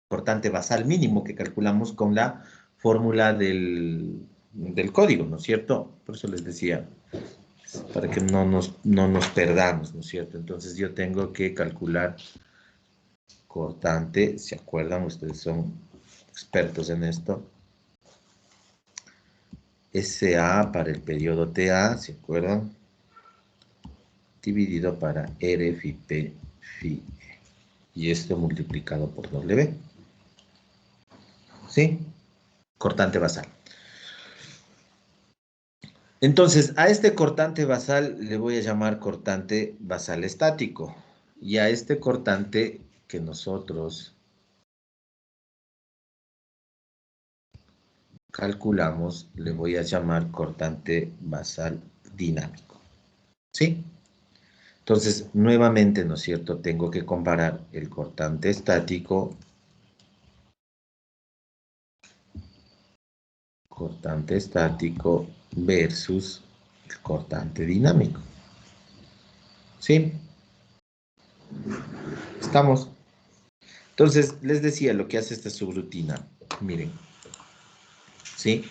cortante basal mínimo que calculamos con la fórmula del código, ¿no es cierto? Por eso les decía, para que no nos perdamos, ¿no es cierto? Entonces yo tengo que calcular cortante, ¿se acuerdan? Ustedes son expertos en esto. SA para el periodo TA, ¿se acuerdan? Dividido para R phi P phi E. Y esto multiplicado por W. ¿Sí? Cortante basal. Entonces, a este cortante basal le voy a llamar cortante basal estático. Y a este cortante que nosotros calculamos, le voy a llamar cortante basal dinámico. ¿Sí? Entonces, nuevamente, ¿no es cierto? Tengo que comparar el cortante estático versus el cortante dinámico. ¿Sí? ¿Estamos? Entonces, les decía lo que hace esta subrutina. Miren. ¿Sí?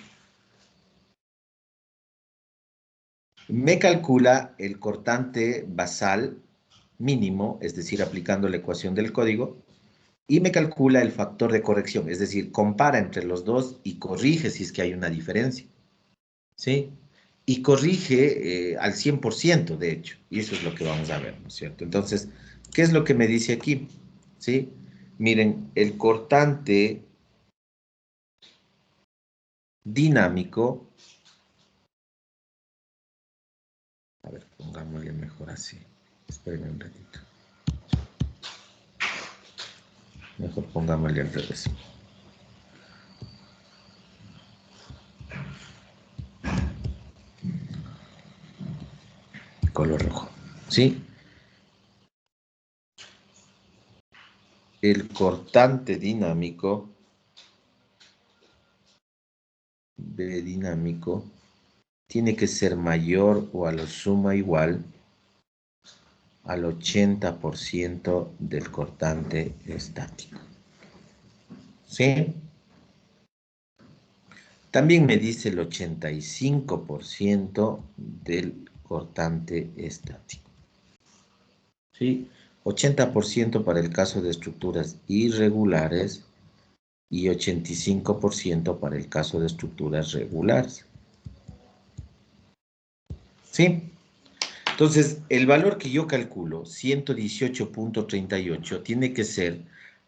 Me calcula el cortante basal mínimo, es decir, aplicando la ecuación del código, y me calcula el factor de corrección, es decir, compara entre los dos y corrige si es que hay una diferencia. ¿Sí? Y corrige al 100%, de hecho, y eso es lo que vamos a ver, ¿no es cierto? Entonces, ¿qué es lo que me dice aquí? ¿Sí? Miren, el cortante dinámico, a ver, pongámosle mejor así, espérenme un ratito. Mejor pongámosle al revés. Color rojo, ¿sí? El cortante dinámico, B dinámico, tiene que ser mayor o a lo sumo igual al 80% del cortante estático. ¿Sí? También me dice el 85% del cortante estático. ¿Sí? 80% para el caso de estructuras irregulares y 85% para el caso de estructuras regulares. ¿Sí? Entonces, el valor que yo calculo, 118.38, tiene que ser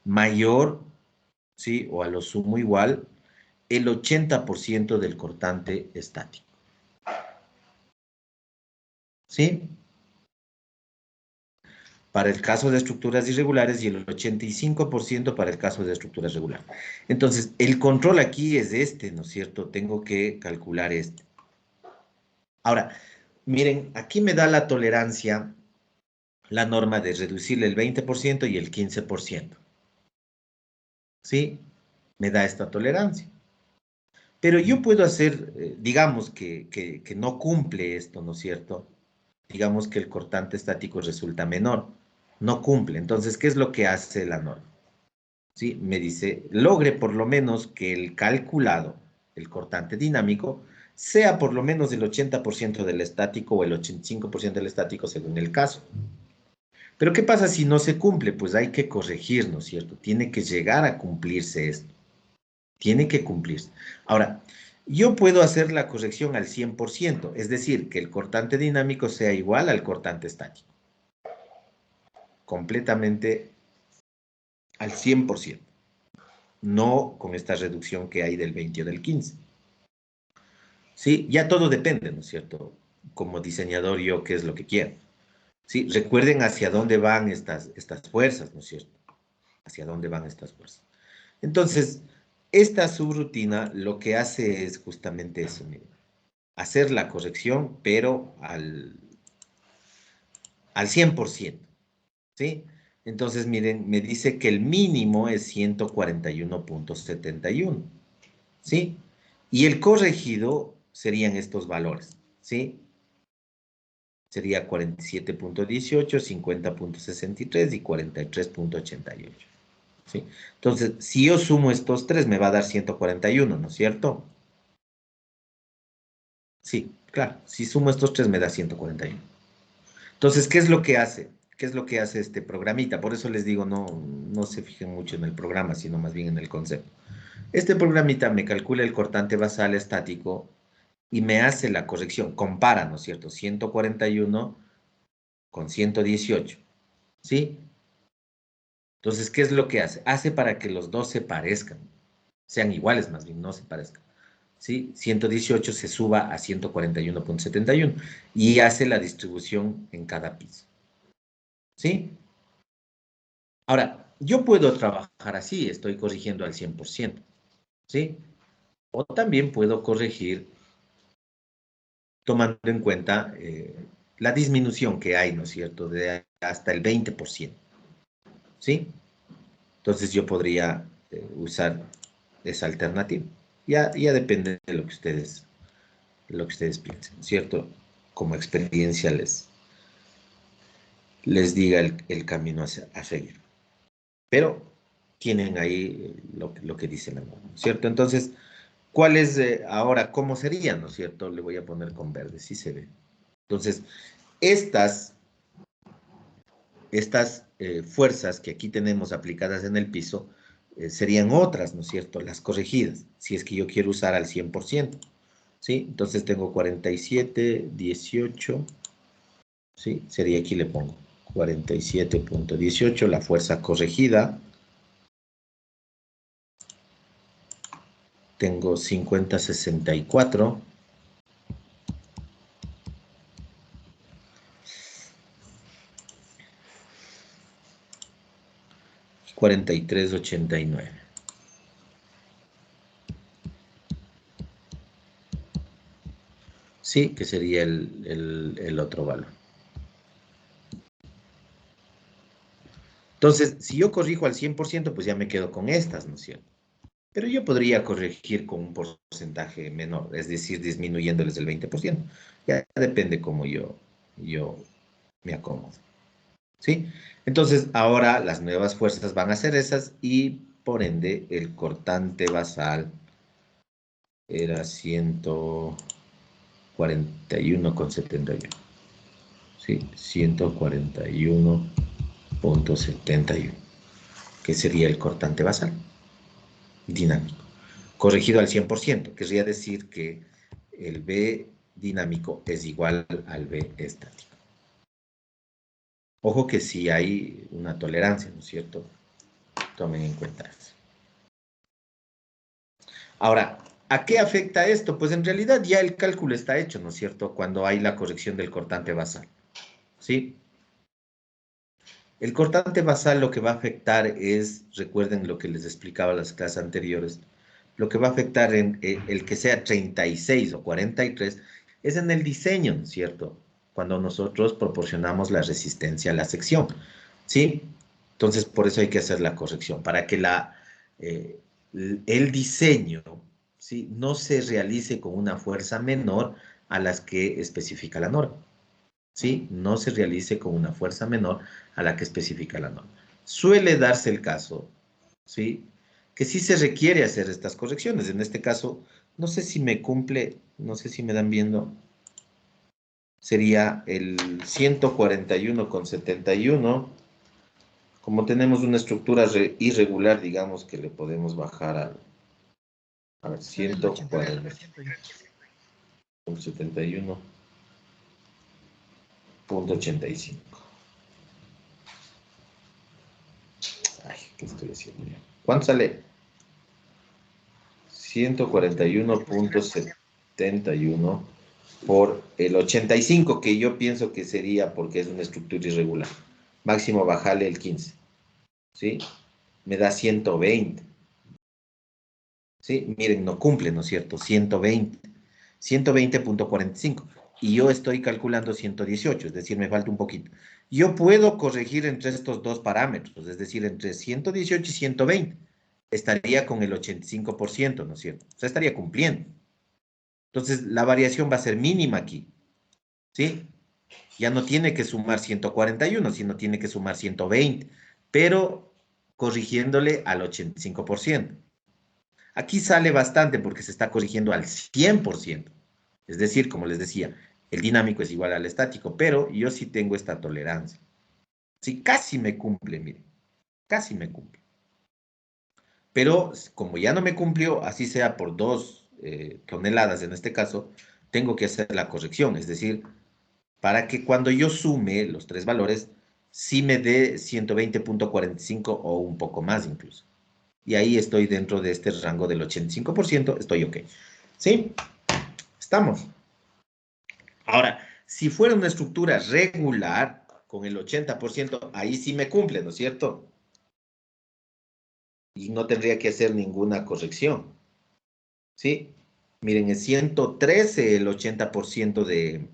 mayor, ¿sí? O a lo sumo igual, el 80% del cortante estático. ¿Sí? Para el caso de estructuras irregulares y el 85% para el caso de estructuras regulares. Entonces, el control aquí es este, ¿no es cierto? Tengo que calcular este. Ahora, miren, aquí me da la tolerancia, la norma de reducirle el 20% y el 15%. ¿Sí? Me da esta tolerancia. Pero yo puedo hacer, digamos que no cumple esto, ¿no es cierto? Digamos que el cortante estático resulta menor. No cumple. Entonces, ¿qué es lo que hace la norma? ¿Sí? Me dice, logre por lo menos que el calculado, el cortante dinámico, sea por lo menos el 80% del estático o el 85% del estático según el caso. Pero ¿qué pasa si no se cumple? Pues hay que corregir, ¿no es cierto? Tiene que llegar a cumplirse esto. Tiene que cumplirse. Ahora, yo puedo hacer la corrección al 100%, es decir, que el cortante dinámico sea igual al cortante estático. Completamente al 100%. No con esta reducción que hay del 20 o del 15. Sí, ya todo depende, ¿no es cierto? Como diseñador yo, ¿qué es lo que quiero? Sí, recuerden hacia dónde van estas fuerzas, ¿no es cierto? Hacia dónde van estas fuerzas. Entonces, esta subrutina lo que hace es justamente eso, miren, hacer la corrección, pero al 100%, ¿sí? Entonces, miren, me dice que el mínimo es 141.71, ¿sí? Y el corregido serían estos valores, ¿sí? Sería 47.18, 50.63 y 43.88. ¿sí? Entonces, si yo sumo estos tres, me va a dar 141, ¿no es cierto? Sí, claro, si sumo estos tres, me da 141. Entonces, ¿qué es lo que hace? ¿Qué es lo que hace este programita? Por eso les digo, no se fijen mucho en el programa, sino más bien en el concepto. Este programita me calcula el cortante basal estático y me hace la corrección, compara, ¿no es cierto? 141 con 118, ¿sí? Entonces, ¿qué es lo que hace? Hace para que los dos se parezcan, sean iguales más bien, no se parezcan, ¿sí? 118 se suba a 141.71 y hace la distribución en cada piso, ¿sí? Ahora, yo puedo trabajar así, estoy corrigiendo al 100%, ¿sí? O también puedo corregir tomando en cuenta la disminución que hay, ¿no es cierto?, de hasta el 20%, ¿sí? Entonces yo podría usar esa alternativa. Ya depende de lo que ustedes piensen, ¿cierto? Como experiencia les diga el camino a seguir. Pero tienen ahí lo que dice la norma, ¿cierto? Entonces, ¿cuál es ahora, cómo sería, ¿no es cierto? Le voy a poner con verde, sí se ve. Entonces, estas fuerzas que aquí tenemos aplicadas en el piso serían otras, ¿no es cierto? Las corregidas, si es que yo quiero usar al 100%, ¿sí? Entonces tengo 47, 18, ¿sí? Sería aquí le pongo 47.18, la fuerza corregida. Tengo 50.64. 43.89. Sí, que sería el otro valor. Entonces, si yo corrijo al 100%, pues ya me quedo con estas, ¿no es cierto? Pero yo podría corregir con un porcentaje menor, es decir, disminuyéndoles el 20%. Ya depende cómo yo me acomodo. ¿Sí? Entonces, ahora las nuevas fuerzas van a ser esas y, por ende, el cortante basal era 141.71. ¿Sí? 141.71, que sería el cortante basal dinámico. Corregido al 100%, querría decir que el B dinámico es igual al B estático. Ojo que si hay una tolerancia, ¿no es cierto? Tomen en cuenta eso. Ahora, ¿a qué afecta esto? Pues en realidad ya el cálculo está hecho, ¿no es cierto? Cuando hay la corrección del cortante basal, ¿sí? El cortante basal lo que va a afectar es, recuerden lo que les explicaba en las clases anteriores, lo que va a afectar en el que sea 36 o 43 es en el diseño, ¿no es cierto? Cuando nosotros proporcionamos la resistencia a la sección, ¿sí? Entonces, por eso hay que hacer la corrección, para que eh, el diseño, ¿sí?, no se realice con una fuerza menor a las que especifica la norma. ¿Sí? No se realice con una fuerza menor a la que especifica la norma. Suele darse el caso, ¿sí?, que sí se requiere hacer estas correcciones. En este caso, no sé si me cumple, no sé si me dan viendo, sería el 141.71. Como tenemos una estructura irregular, digamos que le podemos bajar a ver, Está en el 88% ya. 141.85. Ay, ¿qué estoy haciendo ya? ¿Cuánto sale? 141.71 por el 85, que yo pienso que sería porque es una estructura irregular. Máximo bajarle el 15, ¿sí? Me da 120, ¿sí? Miren, no cumple, ¿no es cierto? 120, 120.45. Y yo estoy calculando 118, es decir, me falta un poquito. Yo puedo corregir entre estos dos parámetros, es decir, entre 118 y 120. Estaría con el 85%, ¿no es cierto? O sea, estaría cumpliendo. Entonces, la variación va a ser mínima aquí, ¿sí? Ya no tiene que sumar 141, sino tiene que sumar 120. Pero corrigiéndole al 85%. Aquí sale bastante porque se está corrigiendo al 100%. Es decir, como les decía, el dinámico es igual al estático, pero yo sí tengo esta tolerancia. Sí, casi me cumple, miren, casi me cumple. Pero como ya no me cumplió, así sea por 2 toneladas en este caso, tengo que hacer la corrección. Es decir, para que cuando yo sume los 3 valores, sí me dé 120.45 o un poco más incluso. Y ahí estoy dentro de este rango del 85%, estoy ok. ¿Sí? Estamos. Ahora, si fuera una estructura regular, con el 80%, ahí sí me cumple, ¿no es cierto? Y no tendría que hacer ninguna corrección. ¿Sí? Miren, es 113 el 80% de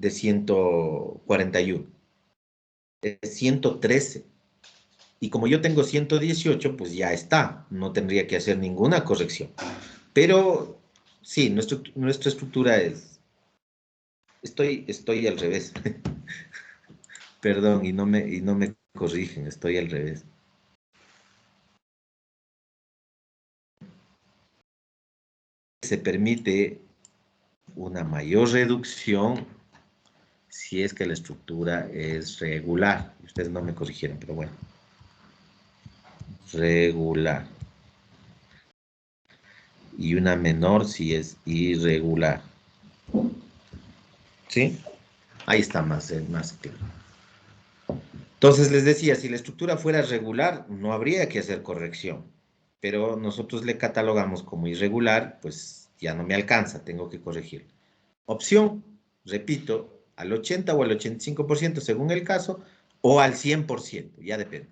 141. Es 113. Y como yo tengo 118, pues ya está. No tendría que hacer ninguna corrección. Pero sí, nuestra estructura es... Estoy al revés. Perdón, y no me corrigen, estoy al revés. Se permite una mayor reducción si es que la estructura es regular. Ustedes no me corrigieron, pero bueno. Regular. Y una menor si es irregular. ¿Sí? Ahí está más claro. Entonces les decía, si la estructura fuera regular, no habría que hacer corrección. Pero nosotros le catalogamos como irregular, pues ya no me alcanza, tengo que corregir. Opción, repito, al 80 o al 85% según el caso, o al 100%, ya depende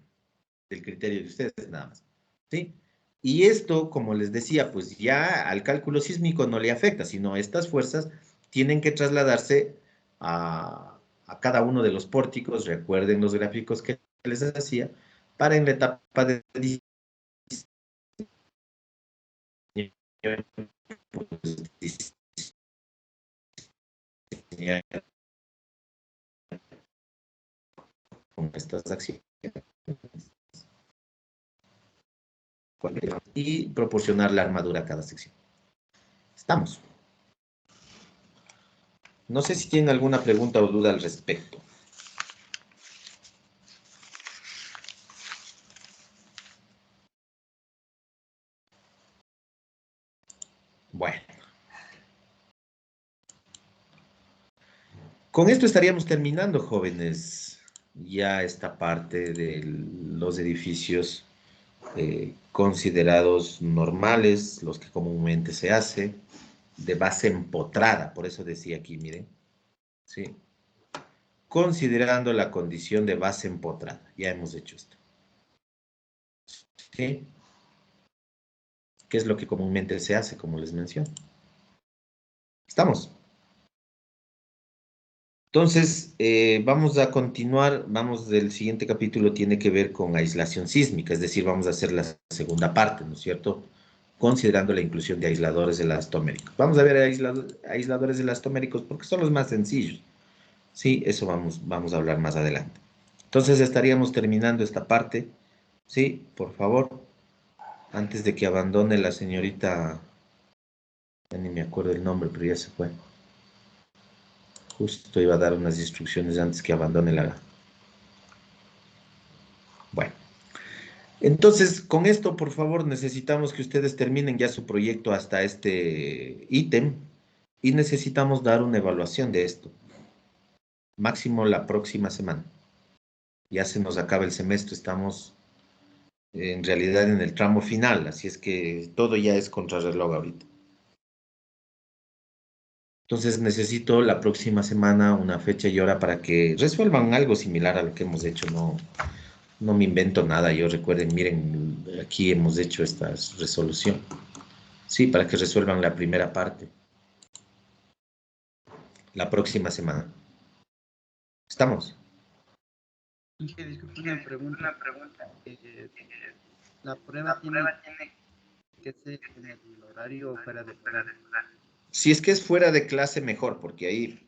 del criterio de ustedes nada más. ¿Sí? Y esto, como les decía, pues ya al cálculo sísmico no le afecta, sino estas fuerzas tienen que trasladarse a cada uno de los pórticos, recuerden los gráficos que les hacía, para en la etapa de diseño, pues, diseñar con estas acciones y proporcionar la armadura a cada sección. Estamos. No sé si tienen alguna pregunta o duda al respecto. Bueno, con esto estaríamos terminando, jóvenes, ya esta parte de los edificios considerados normales, los que comúnmente se hace, de base empotrada, por eso decía aquí, miren, ¿sí? Considerando la condición de base empotrada, ya hemos hecho esto, ¿sí? ¿Qué es lo que comúnmente se hace, como les menciono? ¿Estamos? Entonces, vamos a continuar, vamos del siguiente capítulo, tiene que ver con aislación sísmica, es decir, vamos a hacer la segunda parte, ¿no es cierto? Considerando la inclusión de aisladores elastoméricos. Vamos a ver aisladores elastoméricos porque son los más sencillos. Sí, eso vamos a hablar más adelante. Entonces estaríamos terminando esta parte. Sí, por favor, antes de que abandone la señorita, ya ni me acuerdo el nombre, pero ya se fue. Justo iba a dar unas instrucciones antes que abandone la... Bueno. Entonces, con esto, por favor, necesitamos que ustedes terminen ya su proyecto hasta este ítem y necesitamos dar una evaluación de esto, máximo la próxima semana. Ya se nos acaba el semestre, estamos en realidad en el tramo final, así es que todo ya es contrarreloj ahorita. Entonces necesito la próxima semana una fecha y hora para que resuelvan algo similar a lo que hemos hecho, no me invento nada, yo recuerden, miren, aquí hemos hecho esta resolución. Sí, para que resuelvan la primera parte. La próxima semana. ¿Estamos? Inge, disculpe una pregunta. La prueba tiene que ser en el horario o fuera del horario. Si es que es fuera de clase, mejor, porque ahí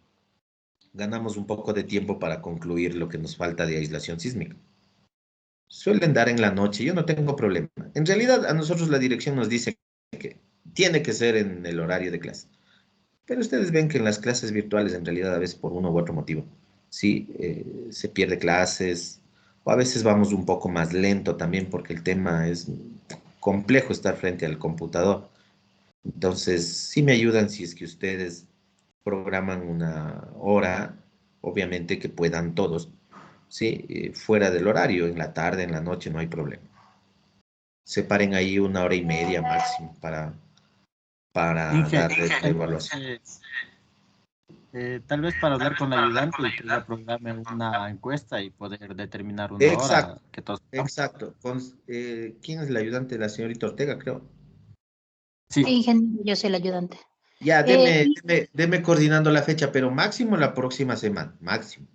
ganamos un poco de tiempo para concluir lo que nos falta de aislación sísmica. Suelen dar en la noche, yo no tengo problema. En realidad, a nosotros la dirección nos dice que tiene que ser en el horario de clase. Pero ustedes ven que en las clases virtuales, en realidad, a veces por uno u otro motivo, sí, se pierde clases, o a veces vamos un poco más lento también porque el tema es complejo estar frente al computador. Entonces, sí me ayudan si es que ustedes programan una hora, obviamente que puedan todos, sí, fuera del horario, en la tarde, en la noche, no hay problema. Separen ahí una hora y media máximo para Inge, darle la evaluación. entonces, tal vez para hablar con la ayudante y que ella programe una encuesta y poder determinar una hora Exacto, que todos sepamos. exacto. ¿Quién es la ayudante de la señorita Ortega, creo? Sí, Ingeniero, yo soy el ayudante. Ya, Eh, deme coordinando la fecha, pero máximo la próxima semana, máximo.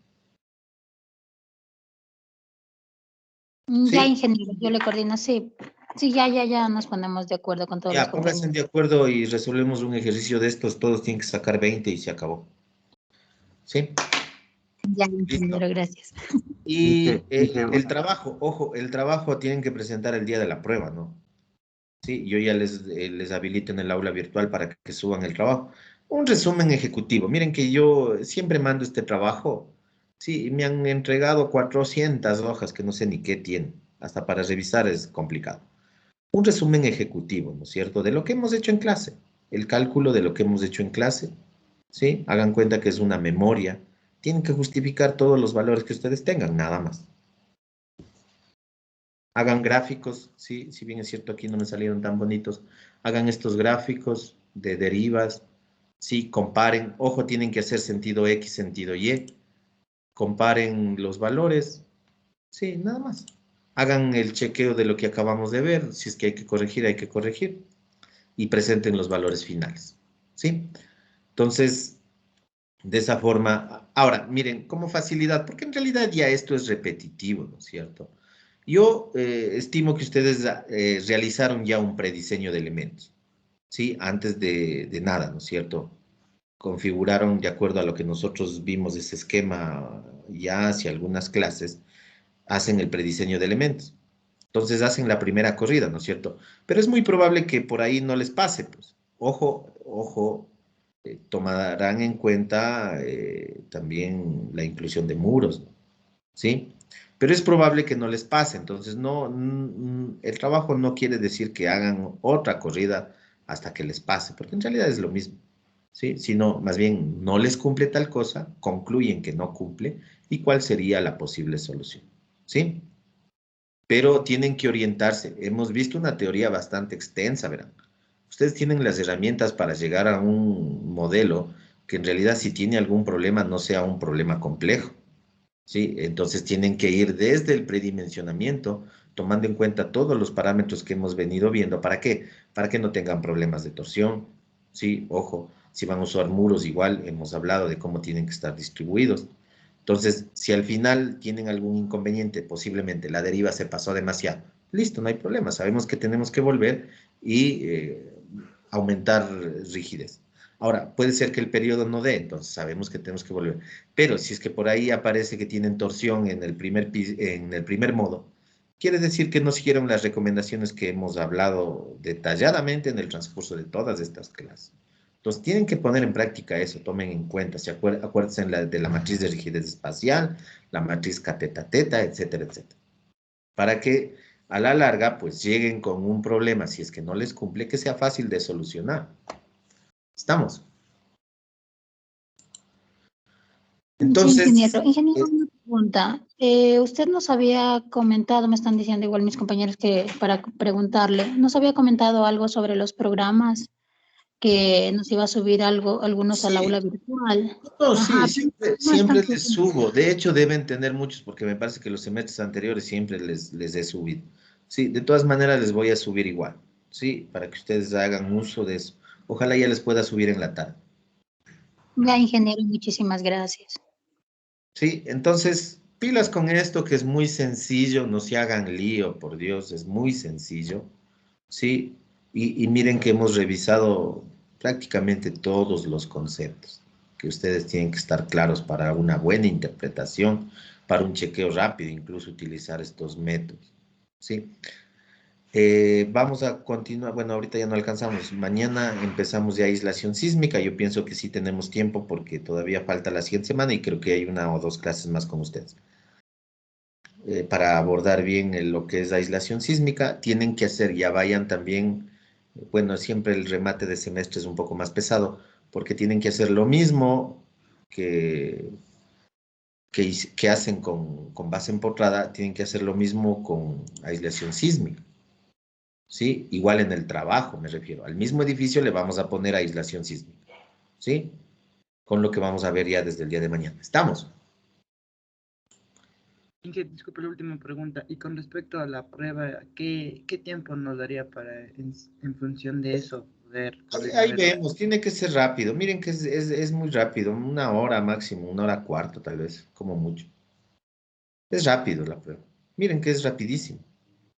ya, ¿Sí? ingeniero, yo le coordino, sí. Sí, ya nos ponemos de acuerdo con todos los Ya, pónganse compañeros. de acuerdo y resolvemos un ejercicio de estos. Todos tienen que sacar 20 y se acabó. ¿Sí? Ya, Listo. ingeniero, gracias. Y el trabajo, ojo, el trabajo tienen que presentar el día de la prueba, ¿no? Sí, yo ya les habilito en el aula virtual para que suban el trabajo. Un resumen ejecutivo. Miren que yo siempre mando este trabajo. Sí, y me han entregado 400 hojas que no sé ni qué tienen. Hasta para revisar es complicado. Un resumen ejecutivo, ¿no es cierto? De lo que hemos hecho en clase. El cálculo de lo que hemos hecho en clase. ¿Sí? Hagan cuenta que es una memoria. Tienen que justificar todos los valores que ustedes tengan, nada más. Hagan gráficos, sí, si bien es cierto aquí no me salieron tan bonitos, hagan estos gráficos de derivas, sí, comparen, ojo, tienen que hacer sentido X, sentido Y, comparen los valores, sí, nada más. Hagan el chequeo de lo que acabamos de ver, si es que hay que corregir, y presenten los valores finales, ¿sí? Entonces, de esa forma, ahora, miren, como facilidad, porque en realidad ya esto es repetitivo, ¿no es cierto? Yo estimo que ustedes realizaron ya un prediseño de elementos, ¿sí? Antes de nada, ¿no es cierto? Configuraron de acuerdo a lo que nosotros vimos ese esquema ya hacia algunas clases, hacen el prediseño de elementos. Entonces hacen la primera corrida, ¿no es cierto? Pero es muy probable que por ahí no les pase, pues. Ojo, ojo, tomarán en cuenta también la inclusión de muros, ¿no? ¿Sí? Pero es probable que no les pase, entonces no, el trabajo no quiere decir que hagan otra corrida hasta que les pase, porque en realidad es lo mismo, ¿sí? Sino más bien no les cumple tal cosa, concluyen que no cumple y cuál sería la posible solución, ¿sí? Pero tienen que orientarse. Hemos visto una teoría bastante extensa, verán. Ustedes tienen las herramientas para llegar a un modelo que en realidad si tiene algún problema no sea un problema complejo. ¿Sí? Entonces tienen que ir desde el predimensionamiento, tomando en cuenta todos los parámetros que hemos venido viendo. ¿Para qué? Para que no tengan problemas de torsión, ¿sí? Ojo, si van a usar muros, igual hemos hablado de cómo tienen que estar distribuidos. Entonces, si al final tienen algún inconveniente, posiblemente la deriva se pasó demasiado, listo, no hay problema. Sabemos que tenemos que volver y aumentar rigidez. Ahora, puede ser que el periodo no dé, entonces sabemos que tenemos que volver. Pero si es que por ahí aparece que tienen torsión en el primer modo, quiere decir que no siguieron las recomendaciones que hemos hablado detalladamente en el transcurso de todas estas clases. Entonces, tienen que poner en práctica eso, tomen en cuenta, acuérdense de la matriz de rigidez espacial, la matriz catetateta, etcétera, etcétera. Para que a la larga, pues lleguen con un problema, si es que no les cumple, que sea fácil de solucionar. ¿Estamos? Sí, Entonces, ingeniero. Ingeniero, una pregunta. Usted nos había comentado, me están diciendo igual mis compañeros que para preguntarle, nos había comentado algo sobre los programas que nos iba a subir algo, algunos al sí, aula virtual. no, sí, Ajá, siempre, no están siempre les subo. De hecho, deben tener muchos, porque me parece que los semestres anteriores siempre les he subido. Sí, de todas maneras les voy a subir igual, sí, para que ustedes hagan uso de eso. Ojalá ya les pueda subir en la tarde. ya, ingeniero, muchísimas gracias. Sí, entonces, pilas con esto que es muy sencillo, no se hagan lío, por Dios, es muy sencillo. Sí, y miren que hemos revisado prácticamente todos los conceptos, que ustedes tienen que estar claros para una buena interpretación. para un chequeo rápido, incluso utilizar estos métodos, ¿sí? Vamos a continuar, bueno, ahorita ya no alcanzamos, mañana empezamos ya aislación sísmica, yo pienso que sí tenemos tiempo porque todavía falta la siguiente semana y creo que hay una o dos clases más con ustedes. Para abordar bien lo que es aislación sísmica, tienen que hacer, ya vayan también, bueno, siempre el remate de semestre es un poco más pesado, porque tienen que hacer lo mismo que, que hacen con base empotrada, tienen que hacer lo mismo con aislación sísmica, ¿sí? Igual en el trabajo, me refiero. Al mismo edificio le vamos a poner aislación sísmica, ¿sí? Con lo que vamos a ver ya desde el día de mañana. ¿Estamos? Inge, disculpe la última pregunta. Y con respecto a la prueba, ¿qué tiempo nos daría para, en función de eso, poder Ahí coordinar vemos, tiene que ser rápido. Miren que es muy rápido, una hora máximo, una hora cuarto tal vez, como mucho. Es rápido la prueba. Miren que es rapidísimo.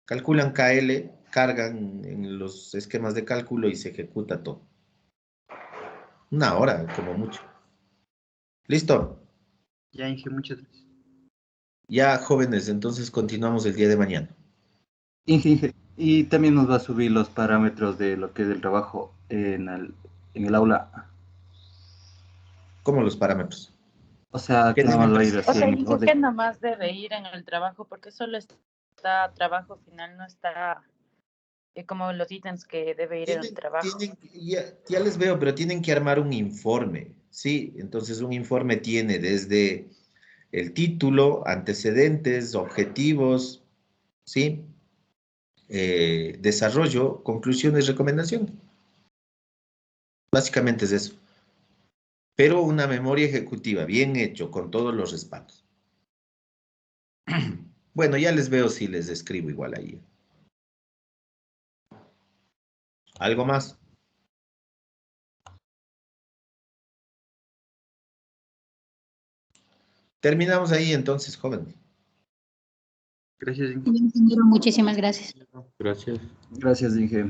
Calculan KL, cargan en los esquemas de cálculo y se ejecuta todo. Una hora, como mucho. ¿Listo? Ya, Inge, muchas gracias. Ya, jóvenes, entonces continuamos el día de mañana. Inge, y también nos va a subir los parámetros de lo que es el trabajo en el aula. ¿Cómo los parámetros? O sea, ¿Qué que nada más va a ir tienen? así O sea, en dice orden. que nomás debe ir en el trabajo porque solo está trabajo final, no está como los ítems que debe ir en el trabajo. Ya les veo, pero tienen que armar un informe, ¿sí? Entonces un informe tiene desde el título, antecedentes, objetivos, ¿sí? Desarrollo, conclusiones, recomendación. Básicamente es eso. Pero una memoria ejecutiva, bien hecho, con todos los respaldos. Bueno, ya les veo si les escribo igual ahí. ¿Algo más? Terminamos ahí entonces, joven. Gracias, Inge. Ingeniero, muchísimas gracias. Gracias, Inge.